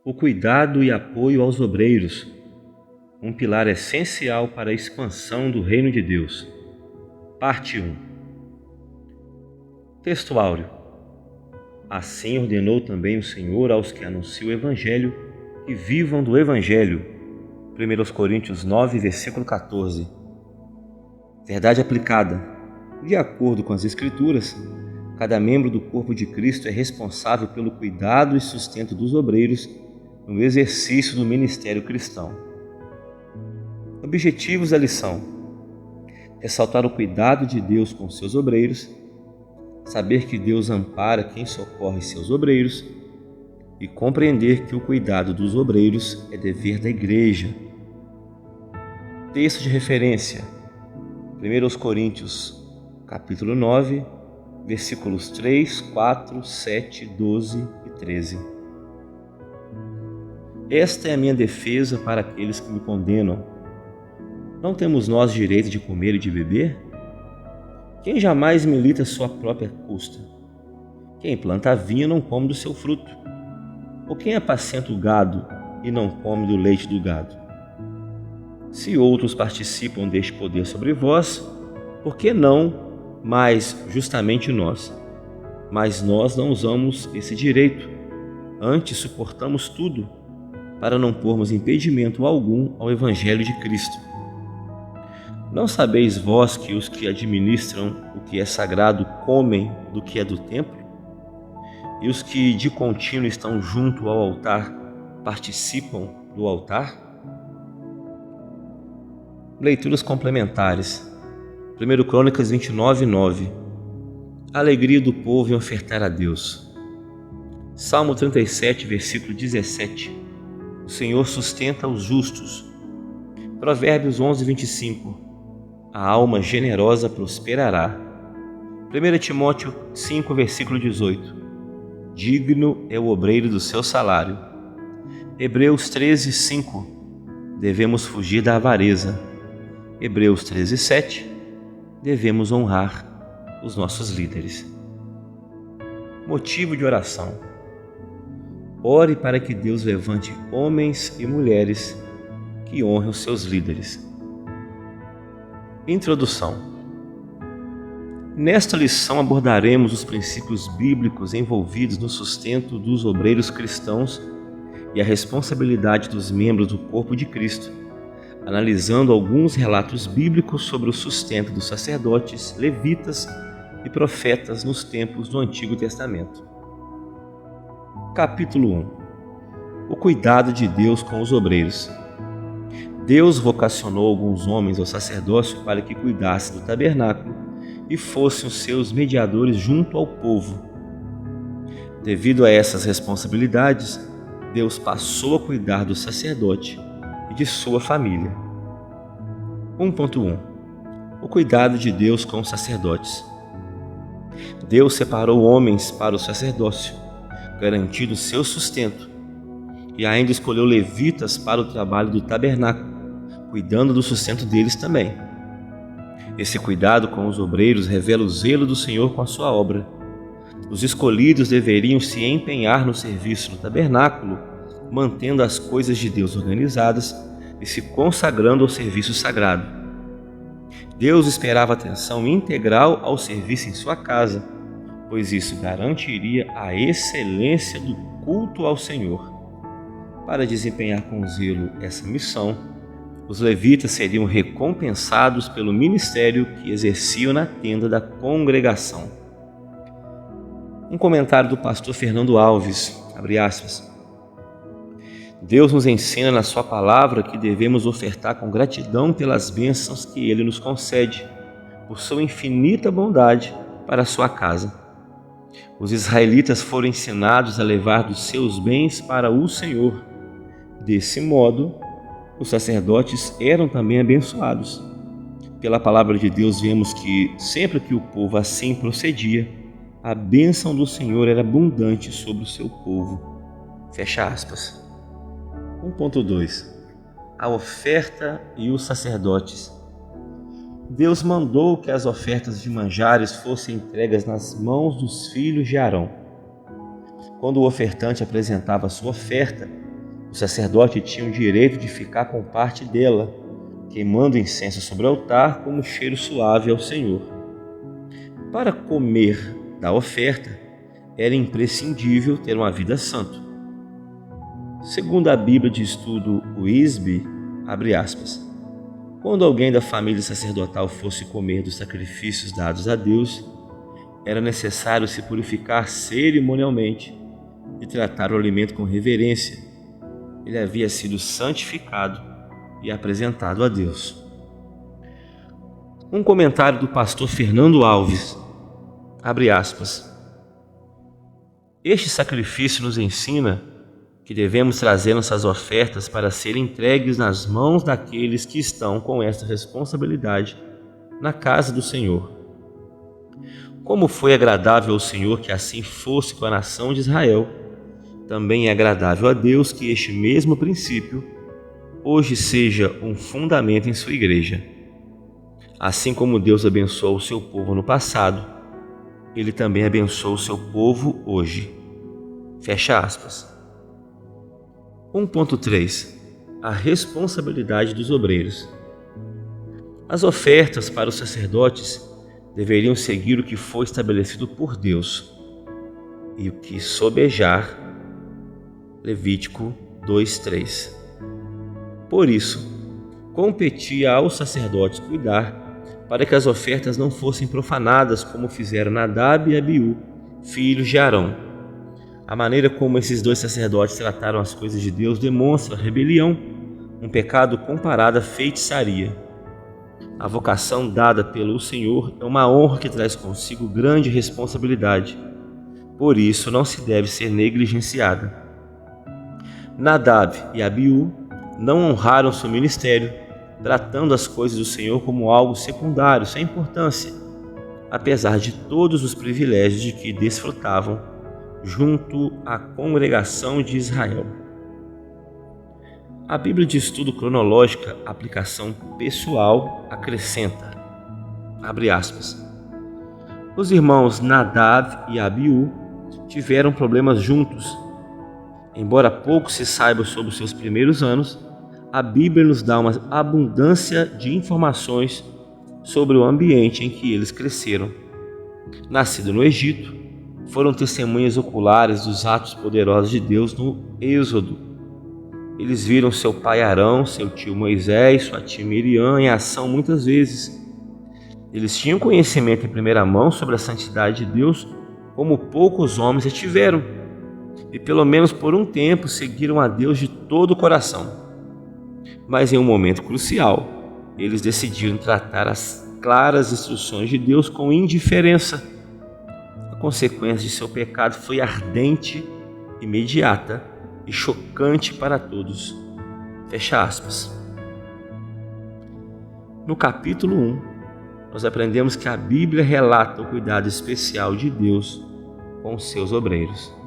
O cuidado e apoio aos obreiros, um pilar essencial para a expansão do Reino de Deus. Parte 1. Texto áureo. Assim ordenou também o Senhor aos que anunciam o Evangelho que vivam do Evangelho. 1 Coríntios 9, versículo 14. Verdade aplicada. De acordo com as Escrituras, cada membro do corpo de Cristo é responsável pelo cuidado e sustento dos obreiros no exercício do ministério cristão. Objetivos da lição: ressaltar o cuidado de Deus com seus obreiros, saber que Deus ampara quem socorre seus obreiros e compreender que o cuidado dos obreiros é dever da igreja. Texto de referência: 1 Coríntios, capítulo 9, versículos 3, 4, 7, 12 e 13. Esta é a minha defesa para aqueles que me condenam. Não temos nós direito de comer e de beber? Quem jamais milita sua própria custa? Quem planta vinho não come do seu fruto? Ou quem apacenta o gado e não come do leite do gado? Se outros participam deste poder sobre vós, por que não mais justamente nós? Mas nós não usamos esse direito, antes suportamos tudo, para não pormos impedimento algum ao Evangelho de Cristo. Não sabeis vós que os que administram o que é sagrado comem do que é do templo? E os que de contínuo estão junto ao altar participam do altar? Leituras complementares. 1 Crônicas 29, 9. Alegria do povo em ofertar a Deus. Salmo 37, versículo 17. O Senhor sustenta os justos. Provérbios 11, 25. A alma generosa prosperará. 1 Timóteo 5, versículo 18. Digno é o obreiro do seu salário. Hebreus 13, 5. Devemos fugir da avareza. Hebreus 13, 7. Devemos honrar os nossos líderes. Motivo de oração: ore para que Deus levante homens e mulheres que honrem os seus líderes. Introdução. Nesta lição abordaremos os princípios bíblicos envolvidos no sustento dos obreiros cristãos e a responsabilidade dos membros do corpo de Cristo, analisando alguns relatos bíblicos sobre o sustento dos sacerdotes, levitas e profetas nos tempos do Antigo Testamento. Capítulo 1. O cuidado de Deus com os obreiros. Deus vocacionou alguns homens ao sacerdócio para que cuidassem do tabernáculo e fossem os seus mediadores junto ao povo. Devido a essas responsabilidades, Deus passou a cuidar do sacerdote e de sua família. 1.1. O cuidado de Deus com os sacerdotes. Deus separou homens para o sacerdócio, garantindo seu sustento, e ainda escolheu levitas para o trabalho do tabernáculo, cuidando do sustento deles também. Esse cuidado com os obreiros revela o zelo do Senhor com a sua obra. Os escolhidos deveriam se empenhar no serviço no tabernáculo, mantendo as coisas de Deus organizadas e se consagrando ao serviço sagrado. Deus esperava atenção integral ao serviço em sua casa, pois isso garantiria a excelência do culto ao Senhor. Para desempenhar com zelo essa missão, os levitas seriam recompensados pelo ministério que exerciam na tenda da congregação. Um comentário do pastor Fernando Alves, abre aspas. Deus nos ensina na sua palavra que devemos ofertar com gratidão pelas bênçãos que Ele nos concede, por sua infinita bondade para a sua casa. Os israelitas foram ensinados a levar dos seus bens para o Senhor. Desse modo, os sacerdotes eram também abençoados. Pela palavra de Deus vemos que, sempre que o povo assim procedia, a bênção do Senhor era abundante sobre o seu povo. Fecha aspas. 1.2. A oferta e os sacerdotes. Deus mandou que as ofertas de manjares fossem entregues nas mãos dos filhos de Arão. Quando o ofertante apresentava sua oferta, O sacerdote tinha o direito de ficar com parte dela, queimando incenso sobre o altar como cheiro suave ao Senhor. Para comer da oferta, era imprescindível ter uma vida santa. Segundo a Bíblia de Estudo WISB, abre aspas, quando alguém da família sacerdotal fosse comer dos sacrifícios dados a Deus, era necessário se purificar cerimonialmente e tratar o alimento com reverência. Ele havia sido santificado e apresentado a Deus. Um comentário do pastor Fernando Alves, abre aspas, este sacrifício nos ensina que devemos trazer nossas ofertas para serem entregues nas mãos daqueles que estão com esta responsabilidade na casa do Senhor. Como foi agradável ao Senhor que assim fosse com a nação de Israel, também é agradável a Deus que este mesmo princípio hoje seja um fundamento em sua igreja. Assim como Deus abençoou o seu povo no passado, Ele também abençoa o seu povo hoje. Fecha aspas. 1.3. A responsabilidade dos obreiros. As ofertas para os sacerdotes deveriam seguir o que foi estabelecido por Deus e o que sobejar, Levítico 2:3. Por isso, competia aos sacerdotes cuidar para que as ofertas não fossem profanadas como fizeram Nadab e Abiú, filhos de Arão. A maneira como esses dois sacerdotes trataram as coisas de Deus demonstra rebelião, um pecado comparado à feitiçaria. A vocação dada pelo Senhor é uma honra que traz consigo grande responsabilidade. Por isso, não se deve ser negligenciada. Nadab e Abiú não honraram seu ministério, tratando as coisas do Senhor como algo secundário, sem importância, apesar de todos os privilégios de que desfrutavam junto à congregação de Israel. A Bíblia de Estudo Cronológica, aplicação pessoal, acrescenta, abre aspas, os irmãos Nadab e Abiú tiveram problemas juntos. Embora pouco se saiba sobre os seus primeiros anos, a Bíblia nos dá uma abundância de informações sobre o ambiente em que eles cresceram. Nascido no Egito, foram testemunhas oculares dos atos poderosos de Deus no Êxodo. Eles viram seu pai Arão, seu tio Moisés, sua tia Miriam em ação muitas vezes. Eles tinham conhecimento em primeira mão sobre a santidade de Deus, como poucos homens a tiveram, e pelo menos por um tempo seguiram a Deus de todo o coração. Mas em um momento crucial, eles decidiram tratar as claras instruções de Deus com indiferença. A consequência de seu pecado foi ardente, imediata e chocante para todos. Fecha aspas. No capítulo 1, nós aprendemos que a Bíblia relata o cuidado especial de Deus com os seus obreiros.